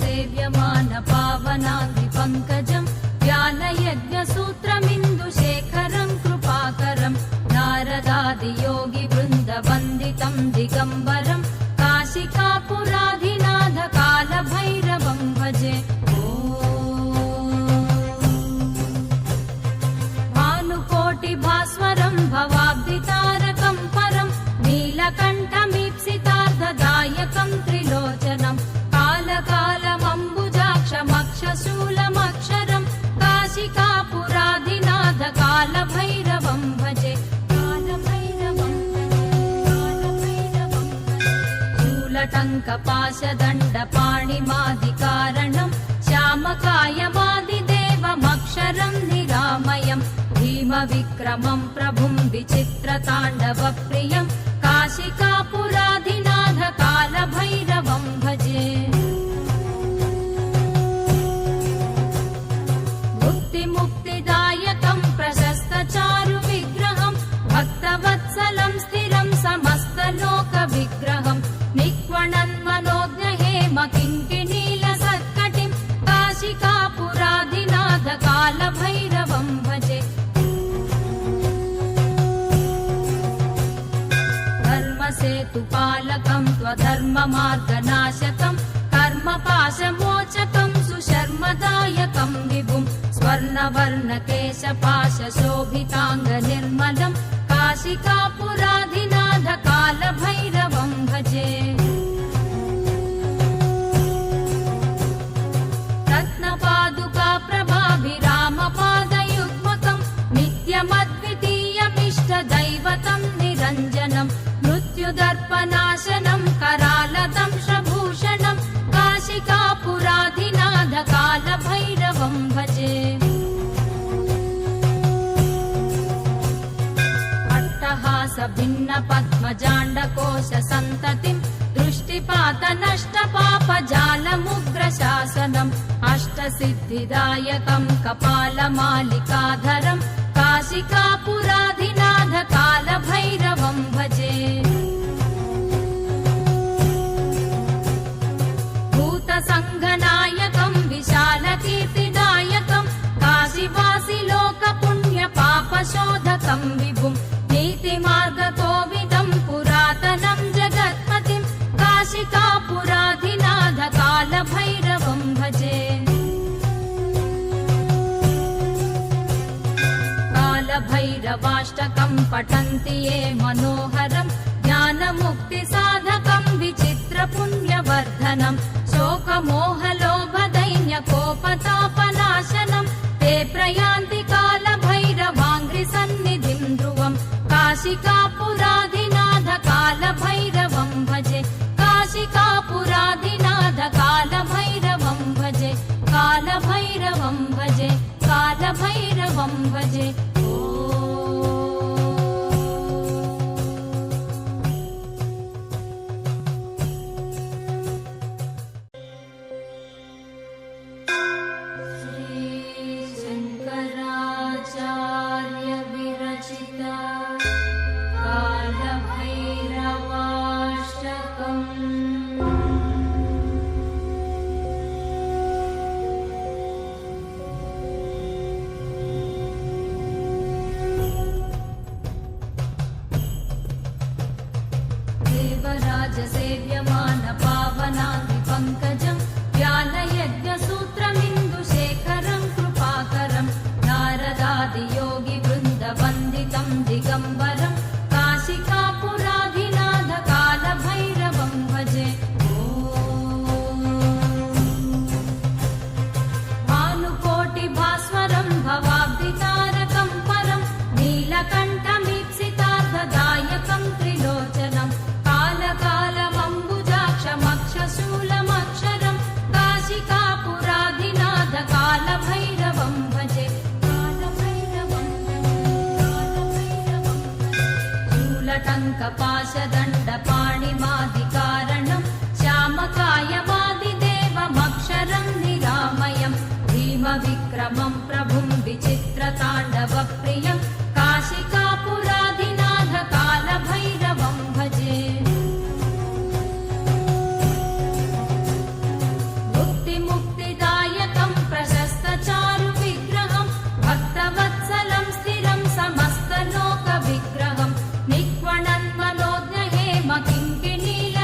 सेव्यमान पावनाङ्घ्रि पङ्कजं ज्ञानयज्ञसूत्रमिन्दुशेखरं कृपाकरं नारदादियोगि वृन्दवन्दितं दिगम्बरं काशिकापुराधिनाथ कालभैरवं भजे। भानुकोटिभास्वरं भवाब्धितारकं परं नीलकण्ठमीप्सितार्थदायकं त्रिलोचनं कालमम्बुजाक्षमक्षशूलमक्षरं काशिकापुराधिनाथ कालभैरवं भजे। शूलटङ्कपाशदण्डपाणिमादिकारणं श्यामकायमादिदेवमक्षरं निरामयं भीमविक्रमं प्रभुं विचित्रताण्डवप्रियं काशिकापुराधिनाथ कालभैरवं भजे। मुक्तिदायकं प्रशस्तचारुविग्रहं भक्तवत्सलं स्थिरं समस्तलोकविग्रहं निक्वणन्मनोज्ञहेमकिङ्किणीलसत्कटिं काशिकापुराधिनाथ कालभैरवं भजे। धर्मसेतुपालकं त्वधर्ममार्गनाशकं कर्मपाशमोचकं सुशर्मदायकं विभुं स्वर्णवर्णकेशपाशशोभिताङ्गनिर्मलं काशिकापुराधिनाथ कालभैरवं भजे। रत्नपादुकाप्रभाभिरामपादयुग्मकं नित्यमद्वितीयमिष्टदैवतं निरञ्जनं मृत्युदर्पनाशनं करालदंशभूषणं काशिकापुराधिनाथ कालभैरवं भजे। अट्टहासभिन्नपद्मजाण्डकोशसन्ततिं दृष्टिपातनष्टपापजालमुग्रशासनम् अष्टसिद्धिदायकं कपालमालिकाधरं काशिकापुराधिनाथ कालभैरवं भजे। भूतसङ्घनायकं विशालकीर्तिदायकं काशीवासिलोकपुण्यपापशोधकं विभुं नीतिमार्गकोविदं पुरातनं जगत्पतिं काशिकापुराधिनाथ कालभैरवं भजे। कालभैरवाष्टकं पठन्ति ये मनोहरं ज्ञानमुक्तिसाधकं विचित्रपुण्यवर्धनं शोकमोहलोभदैन्यकोपतापनाशनं ते प्रयान्ति कालभैरवाङ्घ्रिसन्निधिं ध्रुवं काशिकापुराधिनाथ कालभैरवं भजे। काशिकापुराधिनाथ कालभैरवं भजे। कालभैरवं भजे। कालभैरवं भजे। सेव्यमान पावनाङ्घ्रि पङ्कजं ज्ञानयज्ञसूत्रमिन्दुशेखरं कृपाकरं नारदादियोगि वृन्दवन्दितं दिगम्बरं काशिकापुराधिनाथ कालभैरवं भजे। भानुकोटिभास्वरं भवाब्धितारकं परं नीलकण्ठमीप्सितार्थदायकं त्रिलोचनं कालका पुस्तकपाशदण्डपाणिमादिकारणम् श्यामकायवादिदेवमक्षरं निरामयम् भीमविक्रमं प्रभुं विचित्रताण्डवप्रियं काशिकापुराधिनाथ कालभैरवं भजे मुक्तिदायकं प्रशस्तचारुविग्रहं भक्तवत्सलं स्थिरं समस्तलोकविग्रहं निक्वणन्मनोज्ञ हेम किङ्किणील